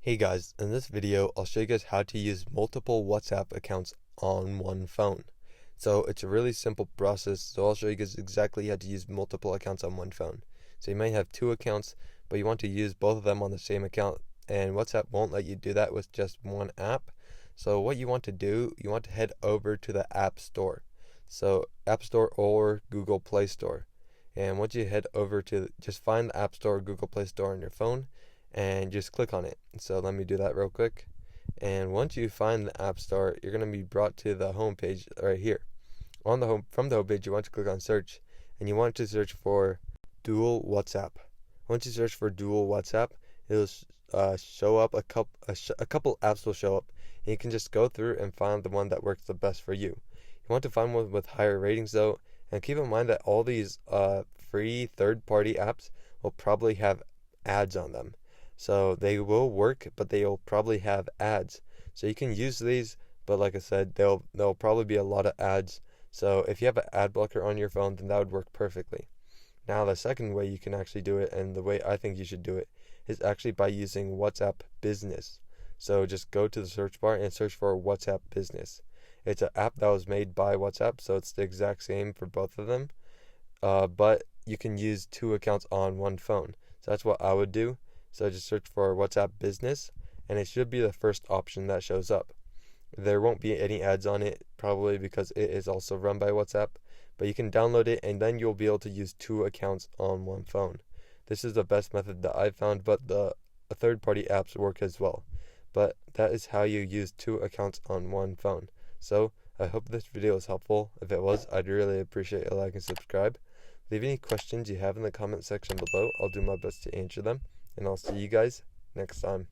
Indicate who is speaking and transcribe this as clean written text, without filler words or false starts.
Speaker 1: Hey guys, in this video I'll show you guys how to use multiple WhatsApp accounts on one phone. So it's a really simple process, so I'll show you guys exactly how to use multiple accounts on one phone. So you might have two accounts, but you want to use both of them on the same account, and WhatsApp won't let you do that with just one app. So what you want to do, you want to head over to the App Store. So App Store or Google Play Store. And once you head over to, just find the App Store or Google Play Store on your phone and just click on it. So let me do that real quick. And once you find the App Store, you're going to be brought to the home page right here. From the home page, you want to click on search, and you want to search for Dual WhatsApp. Once you search for Dual WhatsApp, it'll show up a couple apps will show up, and you can just go through and find the one that works the best for you. You want to find one with higher ratings though, and keep in mind that all these free third-party apps will probably have ads on them. So they will work, but they'll probably have ads. So you can use these, but like I said, there'll probably be a lot of ads. So if you have an ad blocker on your phone, then that would work perfectly. Now the second way you can actually do it, and the way I think you should do it, is actually by using WhatsApp Business. So just go to the search bar and search for WhatsApp Business. It's an app that was made by WhatsApp, so it's the exact same for both of them. But you can use two accounts on one phone. So that's what I would do. So just search for WhatsApp Business, and it should be the first option that shows up. There won't be any ads on it, probably because it is also run by WhatsApp, but you can download it and then you'll be able to use two accounts on one phone. This is the best method that I've found, but the third-party apps work as well. But that is how you use two accounts on one phone. So I hope this video was helpful. If it was, I'd really appreciate a like and subscribe. Leave any questions you have in the comment section below. I'll do my best to answer them. And I'll see you guys next time.